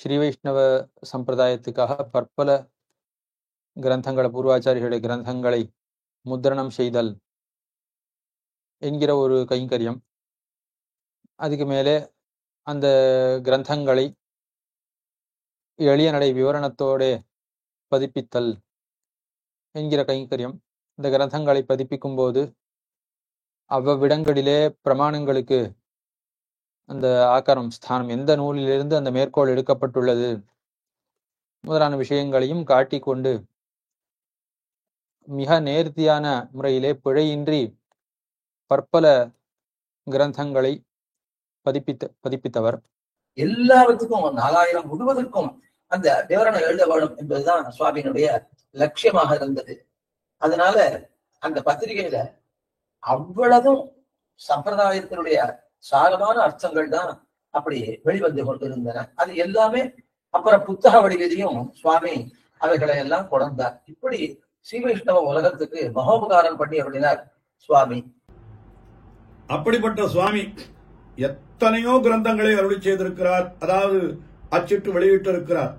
ஸ்ரீ வைஷ்ணவ சம்பிரதாயத்துக்காக பற்பல கிரந்தங்களை, பூர்வாச்சாரிகளுடைய கிரந்தங்களை முத்திரணம் செய்தல் என்கிற ஒரு கைங்கரியம். அதுக்கு மேலே அந்த கிரந்தங்களை எளிய நடை விவரணத்தோட பதிப்பித்தல் என்கிற கைங்கரியம். இந்த கிரந்தங்களை பதிப்பிக்கும் போது அவ்வவிடங்களிலே பிரமாணங்களுக்கு அந்த ஆக்காரம், ஸ்தானம், எந்த நூலிலிருந்து அந்த மேற்கோள் எடுக்கப்பட்டுள்ளது முதலான விஷயங்களையும் காட்டிக் கொண்டு மிக நேர்த்தியான முறையிலே பிழையின்றி பற்பல கிரந்தங்களை பதிப்பித்தவர். எல்லாத்துக்கும் 4000 முழுவதற்கும் அந்த விவரணம் எழுத வேண்டும் என்பதுதான் சுவாமியினுடைய லட்சியமாக இருந்தது. அதனால அந்த பத்திரிகையில அவ்வளவும் சம்பிரதாயத்தினுடைய சாரமான அர்த்தங்கள் தான் அப்படி வெளிவந்து கொண்டிருந்தன. அது எல்லாமே அப்புறம் புத்தக வடிவிலையும் சுவாமி அவைகளை எல்லாம் கொண்டார். இப்படி ஸ்ரீ வைஷ்ணவ உலகத்துக்கு மகோபகாரம் பண்ணி அப்படின்னார் சுவாமி. அப்படிப்பட்ட சுவாமி எத்தனையோ கிரந்தங்களை அருளி செய்திருக்கிறார், அதாவது அச்சிட்டு வெளியிட்டிருக்கிறார்.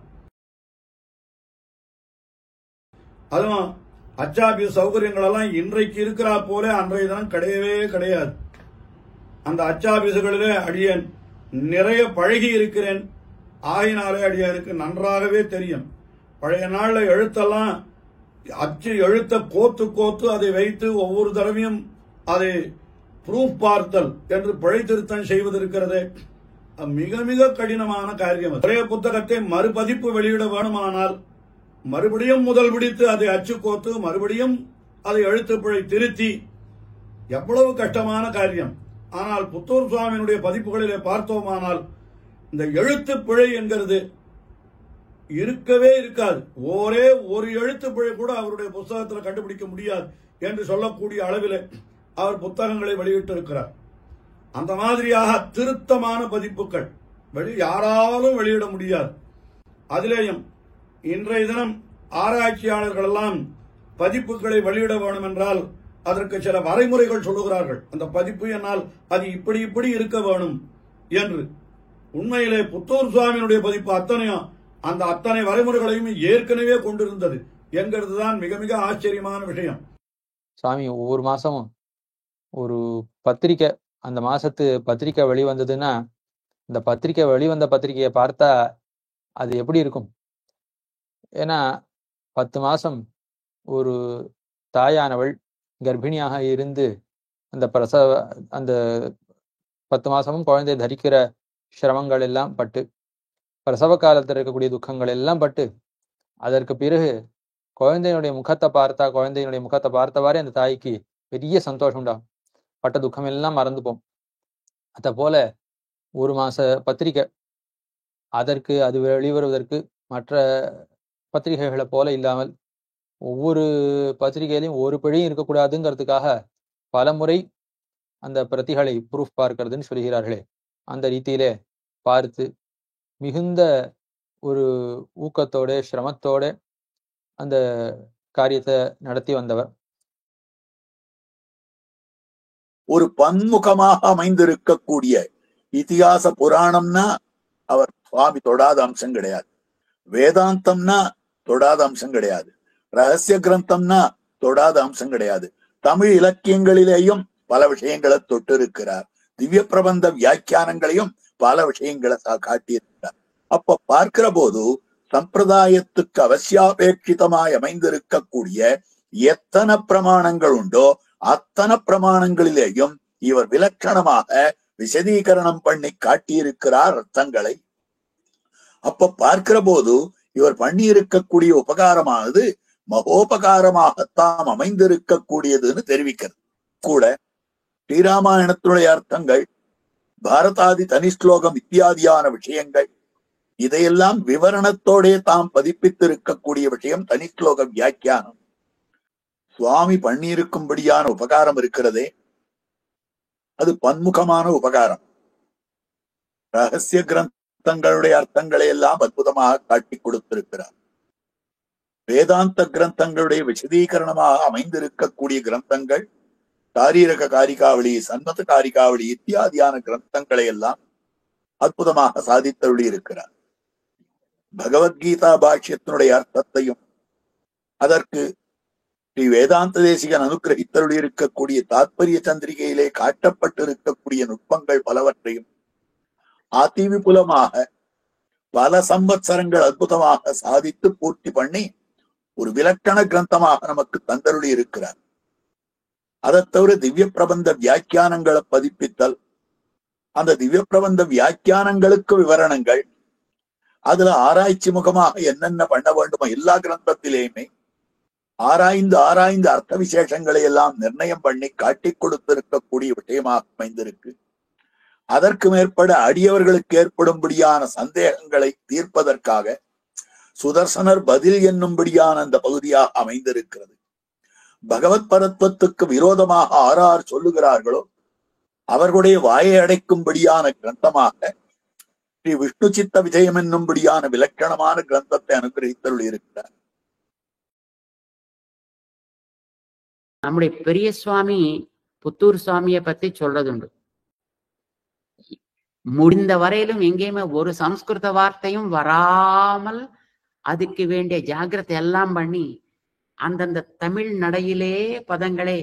அதுவும் அச்சாபிய சௌகரியங்கள் எல்லாம் இன்றைக்கு இருக்கிறா போல அன்றைய தினம் கிடையவே கிடையாது. அந்த அச்சாபிசுகளிலே அடியேன் நிறைய பழகி இருக்கிறேன். ஆகினாலே அடியாருக்கு நன்றாகவே தெரியும். பழைய நாள்ல எழுத்தெல்லாம் அச்சு எழுத்த கோத்து கோத்து அதை வைத்து ஒவ்வொரு தடவையும் அதை ப்ரூஃப் பார்த்தல் என்று பிழை திருத்தம் செய்வதற்கிறதே மிக மிக கடினமான காரியம். ஒரே புத்தகத்தை மறுபதிப்பு வெளியிட வேணுமானால் மறுபடியும் முதல் பிடித்து அதை அச்சு கோத்து மறுபடியும் அதை எழுத்து பிழை திருத்தி எவ்வளவு கஷ்டமான காரியம். ஆனால் புத்தூர் சுவாமியினுடைய பதிப்புகளிலே பார்த்தோமானால் இந்த எழுத்து பிழை என்கிறது இருக்கவே இருக்காது. ஒரே ஒரு எழுத்து பிழை கூட அவருடைய புத்தகத்தில் கண்டுபிடிக்க முடியாது என்று சொல்லக்கூடிய அளவில் அவர் புத்தகங்களை வெளியிட்டிருக்கிறார். அந்த மாதிரியாக திருத்தமான பதிப்புகள் யாராலும் வெளியிட முடியாது. அதிலேயும் இன்றைய தினம் ஆராய்ச்சியாளர்கள் எல்லாம் பதிப்புகளை வெளியிட வேண்டும் என்றால் அதற்கு சில வரைமுறைகள் சொல்லுகிறார்கள். அந்த பதிப்பு என்னால் அது இப்படி இப்படி இருக்க வேணும் என்று. உண்மையிலே புத்தூர் சுவாமியினுடைய பதிப்பு அத்தனையும் அந்த அத்தனை வரைமுறைகளையும் ஏற்கனவே கொண்டிருந்தது என்கிறது தான் மிக மிக ஆச்சரியமான விஷயம். சுவாமி ஒவ்வொரு மாசமும் ஒரு பத்திரிக்கை, அந்த மாசத்து பத்திரிக்கை வெளிவந்ததுன்னா இந்த பத்திரிக்கை வெளிவந்த பத்திரிகையை பார்த்தா அது எப்படி இருக்கும்? ஏன்னா 10 மாசம் ஒரு தாயானவள் கர்ப்பிணியாக இருந்து அந்த அந்த 10 மாசமும் குழந்தை தரிக்கிற சிரமங்கள் எல்லாம் பட்டு, பிரசவ காலத்தில் இருக்கக்கூடிய துக்கங்கள் எல்லாம் பட்டு, அதற்கு பிறகு குழந்தையினுடைய முகத்தை பார்த்தவாறே அந்த தாய்க்கு பெரிய சந்தோஷம் உண்டாகும். பட்ட துக்கம் எல்லாம் மறந்துப்போம். அத போல ஒரு மாச பத்திரிகை, அதற்கு அது வெளிவருவதற்கு மற்ற பத்திரிகைகளை போல இல்லாமல் ஒவ்வொரு பத்திரிகையிலையும் ஒரு பிழையும் இருக்கக்கூடாதுங்கிறதுக்காக பல முறை அந்த பிரதிகளை ப்ரூஃப் பார்க்கிறதுன்னு சொல்கிறார்களே, அந்த ரீதியிலே பார்த்து மிகுந்த ஒரு ஊக்கத்தோட சிரமத்தோட அந்த காரியத்தை நடத்தி வந்தவர். ஒரு பன்முகமாக அமைந்திருக்கக்கூடிய இதிகாச புராணம்னா அவர் சுவாமி தொடாத அம்சம் கிடையாது. வேதாந்தம்னா தொடாத அம்சம் கிடையாது. ரகசிய கிரந்தம்னா தொடாத அம்சம் கிடையாது. தமிழ் இலக்கியங்களிலேயும் பல விஷயங்களை தொட்டு இருக்கிறார். திவ்ய பிரபந்த வியாக்கியானங்களையும் பல விஷயங்களை காட்டியிருக்கிறார். அப்ப பார்க்கிற போது சம்பிரதாயத்துக்கு அவசியாபேட்சிதமாய் அமைந்திருக்கக்கூடிய எத்தனை பிரமாணங்கள் உண்டோ அத்தனை பிரமாணங்களிலேயும் இவர் விலட்சணமாக விசதீகரணம் பண்ணி காட்டியிருக்கிறார் அர்த்தங்களை. அப்ப பார்க்கிற போது இவர் பண்ணி இருக்கக்கூடிய உபகாரமானது மகோபகாரமாகத்தான் அமைந்திருக்கக்கூடியதுன்னு தெரிவிக்கிறது. கூட ஸ்ரீராமாயணத்தினுடைய அர்த்தங்கள், பாரதாதி தனிஸ்லோகம் இத்தியாதியான விஷயங்கள், இதையெல்லாம் விவரணத்தோடே தாம் பதிப்பித்திருக்கக்கூடிய விஷயம் தனிஸ்லோக வியாக்கியானம். சுவாமி பண்ணியிருக்கும்படியான உபகாரம் இருக்கிறதே, அது பன்முகமான உபகாரம். ரகசிய கிரந்தங்களுடைய அர்த்தங்களை எல்லாம் அற்புதமாக காட்டி கொடுத்திருக்கிறார். வேதாந்த கிரந்தங்களுடைய விசதீகரணமாக அமைந்திருக்கக்கூடிய கிரந்தங்கள், சாரீரக காரிகாவளி, சன்மத காரிகாவளி இத்தியாதியான கிரந்தங்களை எல்லாம் அற்புதமாக சாதித்தருளி இருக்கிறார். பகவத்கீதா பாஷ்யத்தினுடைய அர்த்தத்தையும் அதற்கு ஸ்ரீ வேதாந்த தேசிகன் அனுகிரகித்தருள் இருக்கக்கூடிய தாத்பரிய சந்திரிகையிலே காட்டப்பட்டிருக்கக்கூடிய நுட்பங்கள் பலவற்றையும் அதிவிபுலமாக பல சம்பத்சரங்கள் அற்புதமாக சாதித்து பூர்த்தி பண்ணி ஒரு விலக்கண கிரந்தமாக நமக்கு தந்தருளி இருக்கிறார். அதை தவிர திவ்ய பிரபந்த வியாக்கியானங்களை பதிப்பித்தல், அந்த திவ்ய பிரபந்த வியாக்கியானங்களுக்கு விவரணங்கள், அதுல ஆராய்ச்சி முகமாக என்னென்ன பண்ண வேண்டுமோ எல்லா கிரந்தத்திலேயுமே ஆராய்ந்து அர்த்த விசேஷங்களை எல்லாம் நிர்ணயம் பண்ணி காட்டிக் கொடுத்திருக்கக்கூடிய விஷயமாக அமைந்திருக்கு. அதற்கு மேற்பட அடியவர்களுக்கு ஏற்படும்படியான சந்தேகங்களை தீர்ப்பதற்காக சுதர்சனர் பதில் என்னும்படியான அந்த பகுதியாக அமைந்திருக்கிறது. பகவத் பரத்வத்துக்கு விரோதமாக ஆறார் சொல்லுகிறார்களோ அவர்களுடைய வாயை அடைக்கும்படியான கிரந்தமாக ஸ்ரீ விஷ்ணு சித்த விஜயம் என்னும்படியான விலக்கணமான கிரந்தத்தை அனுகிரகித்தருள் இருக்கிறார். நம்முடைய பெரிய சுவாமி புத்தூர் சுவாமியை பத்தி சொல்றதுண்டு. முடிந்த வரையிலும் எங்கேயுமே ஒரு சம்ஸ்கிருத வார்த்தையும் வராமல் அதுக்கு வேண்டிய ஜாகிரதை எல்லாம் பண்ணி அந்தந்த தமிழ் நடையிலே பதங்களை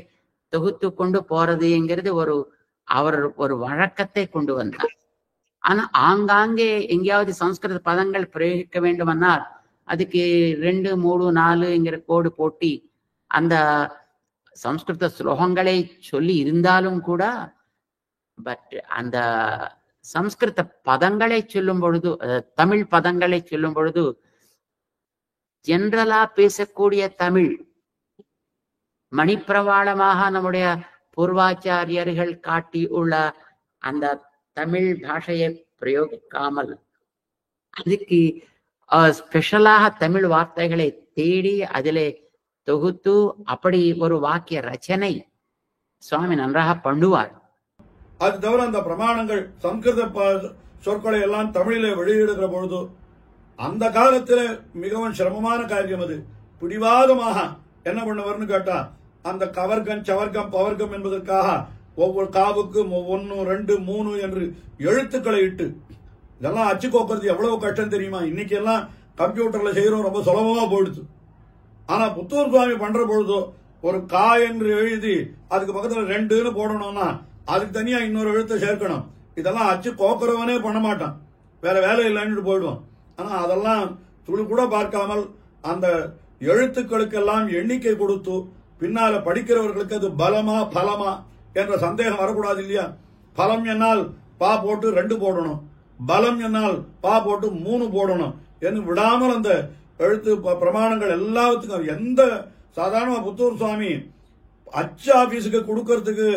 தொகுத்து கொண்டு போறதுங்கிறது அவர் ஒரு வழக்கத்தை கொண்டு வந்தார். ஆனா ஆங்காங்கே எங்கேயாவது சம்ஸ்கிருத பதங்கள் பிரயோகிக்க வேண்டுமானால் அதுக்கு 2, 3, 4 கோடு போட்டி அந்த சம்ஸ்கிருத ஸ்லோகங்களை சொல்லி இருந்தாலும் கூட பட் அந்த சம்ஸ்கிருத பதங்களை சொல்லும் பொழுது, தமிழ் பதங்களை சொல்லும் பொழுது ஜெனரலா பேசக்கூடிய தமிழ் மணிப்பிரவாளமாக நம்முடைய பூர்வாச்சாரியர்கள் காட்டி உள்ள அந்த தமிழ் பாஷையை பிரயோகிக்காமல் அதுக்கு ஸ்பெஷலாக தமிழ் வார்த்தைகளை தேடி அதிலே தொகுத்து அப்படி ஒரு வாக்கிய ரச்சனை சுவாமி நன்றாக பண்ணுவார். அது தவிர அந்த பிரமாணங்கள் சம்ஸ்கிருத சொற்களை எல்லாம் தமிழிலே வெளியிடுகிற பொழுது அந்த காலத்துல மிகவும் சிரமமான காரியம். அது பிடிவாதமாக என்ன பண்ணுவார்னு கேட்டா அந்த கவர்க்கம் சவர்க்கம் பவர்க்கம் என்பதற்காக ஒவ்வொரு காவுக்கும் 1, 2, 3 என்று எழுத்துக்களை இட்டு இதெல்லாம் அச்சு கோக்கிறது எவ்வளவு கஷ்டம் தெரியுமா? இன்னைக்கு எல்லாம் கம்ப்யூட்டர்ல செய்யறோம், ரொம்ப சுலபமா போயிடுது. ஆனா புத்தூர் சுவாமி பண்ற பொழுதோ ஒரு கா என்று எழுதி அதுக்கு பக்கத்துல 2ன்னு போடணும்னா அதுக்கு தனியா இன்னொரு எழுத்தை சேர்க்கணும். இதெல்லாம் அச்சு கோக்குறவனே பண்ண மாட்டான், வேற வேலை இல்லைன்னு போயிடுவான். ஆனா அதெல்லாம் துளி கூட பார்க்காமல் அந்த எழுத்துக்களுக்கெல்லாம் எண்ணிக்கை கொடுத்து பின்னால படிக்கிறவர்களுக்கு அது பலமா பலமா என்ற சந்தேகம் வரக்கூடாது இல்லையா? பலம் என்னால் பா போட்டு 2 போடணும், பலம் என்னால் பா போட்டு 3 போடணும் என்று விடாமல் அந்த எழுத்து பிரமாணங்கள் எல்லாத்துக்கும் எந்த சாதாரண புத்தூர் சுவாமி அச்சு ஆபீஸுக்கு கொடுக்கறதுக்கு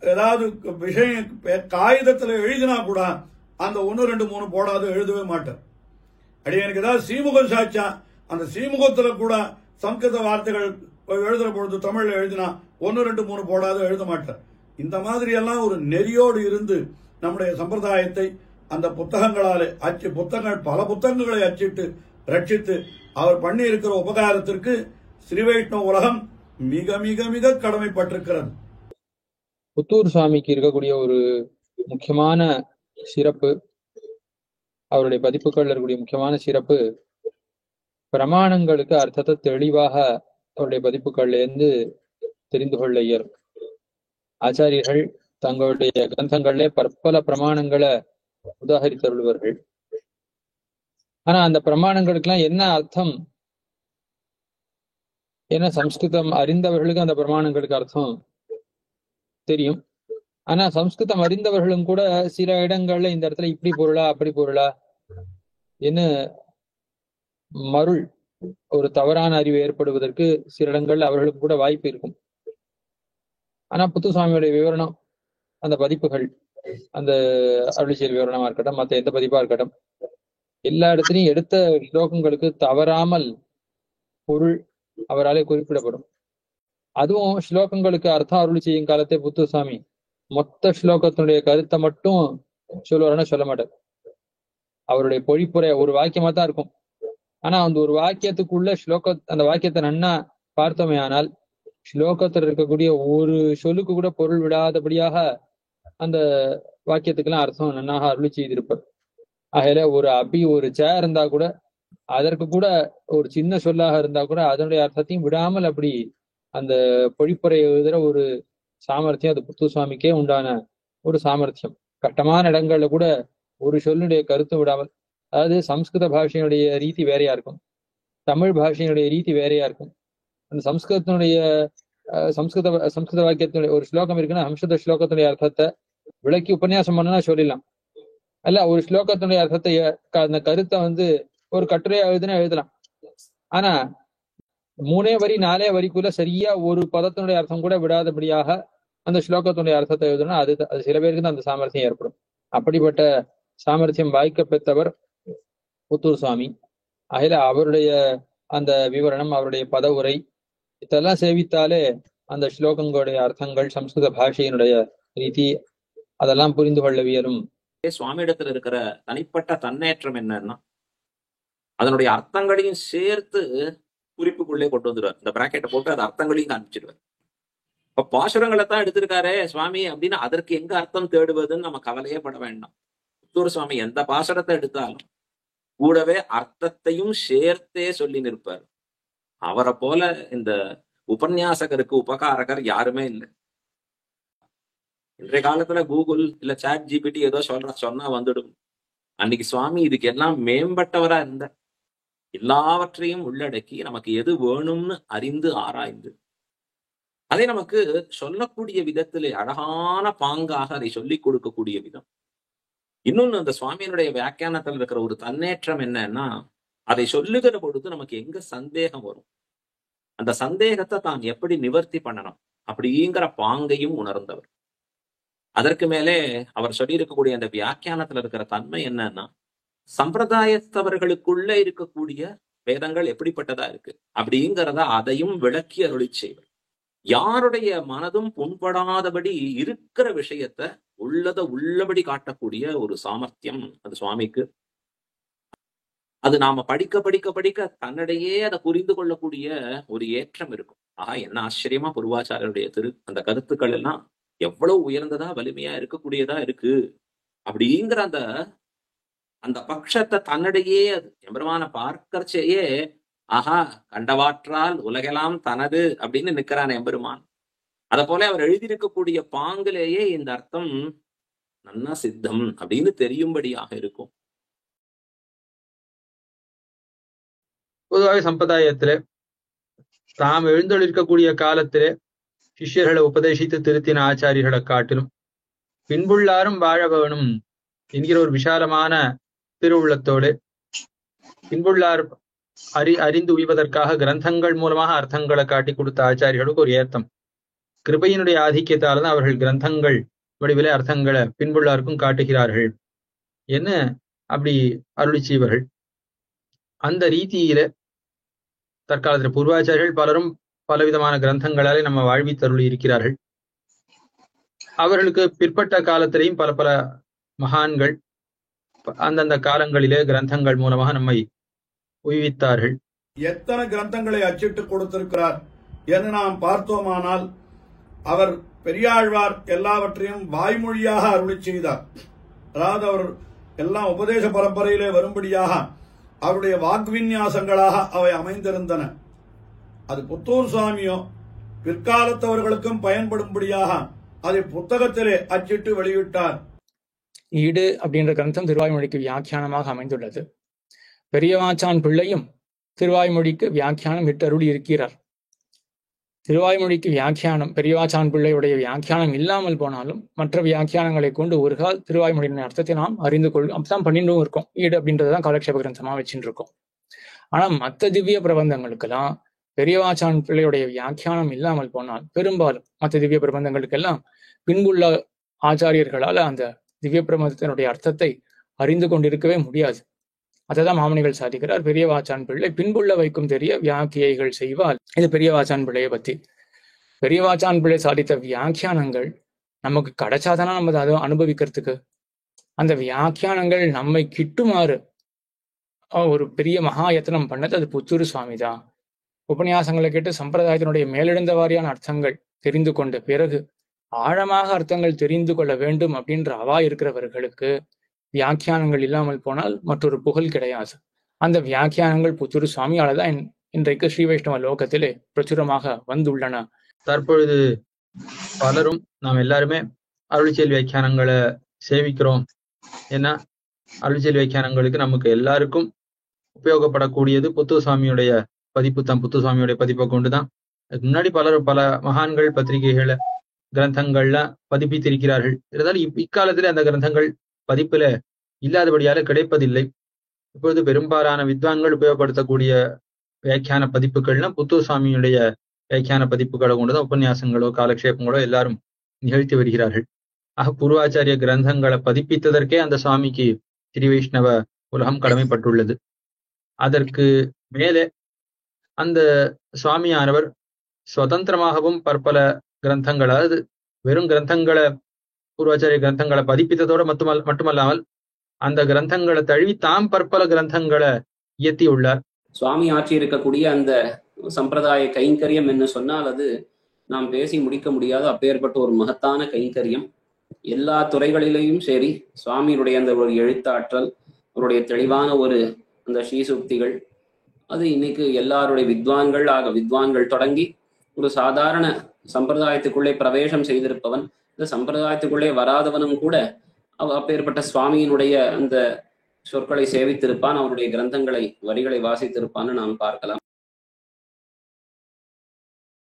ஏதாவது விஷயம் காகிதத்துல எழுதினா கூட அந்த 1, 2, 3 போடாது எழுதவே மாட்டார். அடி எனக்கு ஏதாவது சீமுகம் சாச்சா அந்த சீமுகத்துல கூட சம்ஸ்கிருத வார்த்தைகள் எழுதுற பொழுது தமிழ்ல எழுதினா 1, 2, 3 போடாது எழுத மாட்டார். இந்த மாதிரி எல்லாம் ஒரு நெறியோடு இருந்து நம்முடைய சம்பிரதாயத்தை அந்த புத்தகங்களாலே புத்தகங்கள் பல புத்தகங்களை அச்சிட்டு ரட்சித்து அவர் பண்ணி இருக்கிற உபகாரத்திற்கு ஸ்ரீ வைஷ்ணவ உலகம் மிக மிக மிக கடமைப்பட்டிருக்கிறது. புத்தூர் சுவாமிக்கு இருக்கக்கூடிய ஒரு முக்கியமான சிறப்பு, அவருடைய பதிப்புகள் இருக்கக்கூடிய முக்கியமான சிறப்பு, பிரமாணங்களுக்கு அர்த்தத்தை தெளிவாக அவருடைய பதிப்புகள்ல இருந்து தெரிந்து கொள்ள இயலும். ஆச்சாரியர்கள் தங்களுடைய கிரந்தங்களிலே பற்பல பிரமாணங்களை உதாகரித்தருள்வார்கள். ஆனா அந்த பிரமாணங்களுக்கெல்லாம் என்ன அர்த்தம், ஏன்னா சம்ஸ்கிருதம் அறிந்தவர்களுக்கு அந்த பிரமாணங்களுக்கு அர்த்தம் தெரியும். ஆனா சம்ஸ்கிருதம் அறிந்தவர்களும் கூட சில இடங்கள்ல இந்த இடத்துல இப்படி பொருளா அப்படி பொருளா என்ன மருள் ஒரு தவறான அறிவு ஏற்படுவதற்கு சில இடங்கள்ல அவர்களுக்கு கூட வாய்ப்பு இருக்கும். ஆனா புத்துசுவாமியுடைய விவரணம், அந்த பதிப்புகள், அந்த அருளிச்செயல் விவரணமா இருக்கட்டும், மற்ற எந்த பதிப்பா இருக்கட்டும், எல்லா இடத்துலையும் எடுத்த ஸ்லோகங்களுக்கு தவறாமல் பொருள் அவராலே குறிப்பிடப்படும். அதுவும் ஸ்லோகங்களுக்கு அர்த்தம் அருள் செய்யும் காலத்தை புத்துசுவாமி மொத்த ஸ்லோகத்தினுடைய கருத்தை மட்டும் சொல்லுவாருன்னா சொல்ல மாட்டார். அவருடைய பொழிப்புரை ஒரு வாக்கியமா தான் இருக்கும். ஆனா அந்த ஒரு வாக்கியத்துக்குள்ள அந்த வாக்கியத்தை நன்னா பார்த்தோமே ஆனால் ஸ்லோகத்தில் இருக்கக்கூடிய ஒரு சொல்லுக்கு கூட பொருள் விடாதபடியாக அந்த வாக்கியத்துக்கெல்லாம் அர்த்தம் நன்னாக அருள் செய்திருப்பார். ஆகையில ஒரு சேர் இருந்தா கூட அதற்கு கூட ஒரு சின்ன சொல்லாக இருந்தா கூட அதனுடைய அர்த்தத்தையும் விடாமல் அப்படி அந்த பொழிப்புரை எழுதுற ஒரு சாமர்த்தியம் அது புத்தூர் சுவாமிக்கே உண்டான ஒரு சாமர்த்தியம். கஷ்டமான இடங்கள்ல கூட ஒரு சொல்லுடைய கருத்து விடாமல், அதாவது சம்ஸ்கிருத பாஷையினுடைய ரீதி வேறையா இருக்கும், தமிழ் பாஷையினுடைய ரீதி வேறையா இருக்கும். அந்த சம்ஸ்கிருதத்தினுடைய சம்ஸ்கிருத வாக்கியத்தினுடைய ஒரு ஸ்லோகம் இருக்குன்னா சம்ஸ்கிருத ஸ்லோகத்தினுடைய அர்த்தத்தை விளக்கி உபன்யாசம் பண்ணனா சொல்லிடலாம். அல்ல ஒரு ஸ்லோகத்தினுடைய அர்த்தத்தை அந்த கருத்தை ஒரு கட்டுரையா எழுதலாம். ஆனா 3 வரி 4 வரிக்குள்ள சரியா ஒரு பதத்தினுடைய அர்த்தம் கூட விடாதபடியாக அந்த ஸ்லோகத்தினுடைய அர்த்தத்தை எழுதணும். அது சில பேருக்கு தான் அந்த சாமர்த்தியம் ஏற்படும். அப்படிப்பட்ட சாமர்த்தியம் வாய்க்க பெற்றவர் புத்தூர் சுவாமி. அதில அவருடைய அந்த விவரணம், அவருடைய பத உரை இதெல்லாம் சேவித்தாலே அந்த ஸ்லோகங்களுடைய அர்த்தங்கள், சம்ஸ்கிருத பாஷையினுடைய ரீதி அதெல்லாம் புரிந்து கொள்ள வியலும். சுவாமியிடத்துல இருக்கிற தனிப்பட்ட தன்னேற்றம் என்னன்னா அதனுடைய அர்த்தங்களையும் சேர்த்து குறிப்புக்குள்ளே கொண்டு வந்துடுவார். இந்த பிராக்கெட்டை போட்டு அது அர்த்தங்களையும் காமிச்சிடுவார். இப்ப பாசுரங்களை தான் எடுத்திருக்காரே சுவாமி அப்படின்னா அதற்கு எங்க அர்த்தம் தேடுவதுன்னு நம்ம கவலையே பட வேண்டாம். புத்தூர் சுவாமி எந்த பாசுரத்தை எடுத்தாலும் கூடவே அர்த்தத்தையும் சேர்த்தே சொல்லி நிற்பார். அவரை போல இந்த உபன்யாசகருக்கு உபகாரகர் யாருமே இல்லை. இன்றைய காலத்துல கூகுள் இல்ல சாட் ஜிபிடி ஏதோ சொன்னா வந்துடும். அன்னைக்கு சுவாமி இதுக்கு எல்லாம் மேம்பட்டவரா இருந்த எல்லாவற்றையும் உள்ளடக்கி நமக்கு எது வேணும்னு அறிந்து ஆராய்ந்து அதை நமக்கு சொல்லக்கூடிய விதத்திலே அழகான பாங்காக அதை சொல்லிக் கொடுக்கக்கூடிய விதம். இன்னொன்னு அந்த சுவாமியினுடைய வியாக்கியானத்தில் இருக்கிற ஒரு தன்னேற்றம் என்னன்னா அதை சொல்லுகிற பொழுது நமக்கு எங்க சந்தேகம் வரும், அந்த சந்தேகத்தை தான் எப்படி நிவர்த்தி பண்ணணும் அப்படிங்கிற பாங்கையும் உணர்ந்தவர். அதற்கு மேலே அவர் சொல்லியிருக்கக்கூடிய அந்த வியாக்கியானத்துல இருக்கிற தன்மை என்னன்னா சம்பிரதாயத்தவர்களுக்குள்ள இருக்கக்கூடிய வேதங்கள் எப்படிப்பட்டதா இருக்கு அப்படிங்கிறத அதையும் விளக்கி அருளி செய்வர். யாருடைய மனதும் புண்படாதபடி இருக்கிற விஷயத்த உள்ளபடி காட்டக்கூடிய ஒரு சாமர்த்தியம் அது சுவாமிக்கு. அது நாம படிக்க படிக்க படிக்க தன்னிடையே அதை புரிந்து கொள்ளக்கூடிய ஒரு ஏற்றம் இருக்கும். என்ன ஆச்சரியமா பூர்வாச்சாரியருடைய அந்த கருத்துக்கள் எல்லாம் எவ்வளவு உயர்ந்ததா வலிமையா இருக்கக்கூடியதா இருக்கு அப்படிங்கிற அந்த பட்சத்தை தன்னிடையே அது எம்பெருமான பார்க்கறச்சேயே கண்டவாற்றால் உலகெல்லாம் தனது அப்படின்னு நிக்கிறான் எம்பெருமான். அத போல அவர் எழுதியிருக்கக்கூடிய பாங்கிலேயே இந்த அர்த்தம் நன்னா சித்தம் அப்படின்னு தெரியும்படியாக இருக்கும். பொதுவாக சம்பிரதாயத்திலே தாம் எழுந்தொழிருக்கக்கூடிய காலத்திலே சிஷ்யர்களை உபதேசித்து திருத்தின ஆச்சாரியர்களை காட்டிலும் பின்புள்ளாரும் வாழ வேணும் என்கிற ஒரு விசாலமான திருவுள்ளத்தோடு பின்புள்ளார் அறிந்து உய்வதற்காக கிரந்தங்கள் மூலமாக அர்த்தங்களை காட்டி கொடுத்த ஆச்சாரியர்களுக்கு ஒரு ஏத்தம். கிருபையினுடைய ஆதிக்கத்தால்தான் அவர்கள் கிரந்தங்கள் வடிவிலே அர்த்தங்களை பின்புள்ளாருக்கும் காட்டுகிறார்கள் என்ன அப்படி அருளி செய்வர்கள். அந்த ரீதியில தற்காலத்தில் பூர்வாச்சாரியர்கள் பலரும் பலவிதமான கிரந்தங்களாலே நம்ம வாழ்வித்தருளி இருக்கிறார்கள். அவர்களுக்கு பிற்பட்ட காலத்திலேயும் பல பல மகான்கள் அந்தந்த காலங்களிலே கிரந்தங்கள் மூலமாக நம்மை உய்வித்தார்கள். எத்தனை கிரந்தங்களை அச்சிட்டு கொடுத்திருக்கிறார் என்று நாம் பார்த்தோமானால் அவர் பெரியாழ்வார் எல்லாவற்றையும் வாய்மொழியாக அருளி செய்தார். அதாவது அவர் எல்லாம் உபதேச பரம்பரையிலே வரும்படியாக அவருடைய வாக்விநியாசங்களாக அவை அமைந்திருந்தன. அது புத்தூர் சுவாமியோ பிற்காலத்தவர்களுக்கும் பயன்படும்படியாக அதை புத்தகத்திலே அச்சிட்டு வெளியிட்டார். ஈடு அப்படின்ற கிரந்தம் திருவாய்மொழிக்கு வியாக்கியானமாக அமைந்துள்ளது. பெரியவாச்சான் பிள்ளையும் திருவாய்மொழிக்கு வியாக்கியானம் இட்டருளி இருக்கிறார். திருவாய்மொழிக்கு வியாக்கியானம் பெரியவாச்சான் பிள்ளையுடைய வியாக்கியானம் இல்லாமல் போனாலும் மற்ற வியாக்கியானங்களை கொண்டு ஒரு கால் திருவாய்மொழியின் அர்த்தத்தை நாம் அறிந்து கொள்ளும். அப்பதான் பண்ணிட்டும் இருக்கோம். ஈடு அப்படின்றதான் காலக்ஷேப கிரந்தமா வச்சுட்டு இருக்கோம். ஆனா மற்ற திவ்ய பிரபந்தங்களுக்கெல்லாம் பெரியவாச்சான் பிள்ளையுடைய வியாக்கியானம் இல்லாமல் போனால் பெரும்பாலும் மற்ற திவ்ய பிரபந்தங்களுக்கெல்லாம் பின்புள்ள ஆச்சாரியர்களால அந்த திவ்ய பிரபந்தத்தினுடைய அர்த்தத்தை அறிந்து கொண்டிருக்கவே முடியாது. அதைதான் மாமணிகள் சாதிக்கிறார். பெரியவாச்சான் பிள்ளை பின்புள்ள வைக்கும் தெரிய வியாக்கியைகள் செய்வால். இது பெரியவாச்சான் பிள்ளையை பத்தி. பெரியவாச்சான் பிள்ளை சாதித்த வியாக்கியானங்கள் நமக்கு கிடைச்சாதானா நம்ம அதை அனுபவிக்கிறதுக்கு. அந்த வியாக்கியானங்கள் நம்மை கிட்டுமாறு ஒரு பெரிய மகா யத்தனம் பண்ணது அது புத்தூர் சுவாமி தான். உபன்யாசங்களை கேட்டு சம்பிரதாயத்தினுடைய மேலெழுந்த வாரியான அர்த்தங்கள் தெரிந்து கொண்ட பிறகு ஆழமாக அர்த்தங்கள் தெரிந்து கொள்ள வேண்டும் அப்படின்ற அவா இருக்கிறவர்களுக்கு வியாக்கியானங்கள் இல்லாமல் போனால் மற்றொரு புகழ் கிடையாது. அந்த வியாக்கியானங்கள் புத்தூர் சுவாமியால தான் இன்றைக்கு ஸ்ரீ வைஷ்ணவ லோகத்திலே பிரச்சுரமாக வந்துள்ளன. தற்பொழுது பலரும் நாம் எல்லாருமே அருளிச்செயல் வியாக்கியானங்களை சேவிக்கிறோம். ஏன்னா அருளிச்செயல் வியாக்கியானங்களுக்கு நமக்கு எல்லாருக்கும் உபயோகப்படக்கூடியது புத்துசாமியுடைய பதிப்பு தான். புத்துசாமியுடைய பதிப்பை கொண்டுதான் முன்னாடி பல மகான்கள் பத்திரிகைகளை கிரந்தங்கள்ல பதிப்பித்திருக்கிறார்கள். இருந்தாலும் இக்காலத்திலே அந்த கிரந்தங்கள் பதிப்புல இல்லாதபடியால கிடைப்பதில்லை. இப்பொழுது பெரும்பாலான வித்வான்கள் உபயோகப்படுத்தக்கூடிய வியாக்கியான பதிப்புகள்லாம் புத்துசாமியுடைய வியாக்கியான பதிப்புகளை கொண்டுதான் உபன்யாசங்களோ காலக்ஷேபங்களோ எல்லாரும் நிகழ்த்தி வருகிறார்கள். பூர்வாச்சாரிய கிரந்தங்களை பதிப்பித்ததற்கே அந்த சுவாமிக்கு ஸ்ரீ வைஷ்ணவ உலகம் கடமைப்பட்டுள்ளது. அதற்கு மேலே அந்த சுவாமியானவர் சுதந்திரமாகவும் பற்பல கிரந்தங்கள், அதாவது வெறும் கிரந்தங்களை பூர்வாச்சாரிய கிரந்தங்களை பதிப்பித்ததோடு மட்டுமல்லாமல் அந்த கிரந்தங்களை தழுவி தாம் பற்பல கிரந்தங்களை இயற்றியுள்ளார். சுவாமி ஆற்றி இருக்கக்கூடிய அந்த சம்பிரதாய கைங்கரியம் என்று சொன்னால் அது நாம் பேசி முடிக்க முடியாத அப்பேற்பட்ட ஒரு மகத்தான கைங்கரியம். எல்லா துறைகளிலேயும் சரி சுவாமியினுடைய அந்த ஒரு எழுத்தாற்றல், அவருடைய தெளிவான ஒரு அந்த ஸ்ரீசுக்திகள், அது இன்னைக்கு எல்லாருடைய வித்வான்கள் தொடங்கி ஒரு சாதாரண சம்பிரதாயத்துக்குள்ளே பிரவேசம் செய்திருப்பவன், இந்த சம்பிரதாயத்துக்குள்ளே வராதவனும் கூட அப்பேற்பட்ட சுவாமியினுடைய அந்த சொற்களை சேவித்திருப்பான், அவருடைய கிரந்தங்களை வரிகளை வாசித்திருப்பான்னு நாம் பார்க்கலாம்.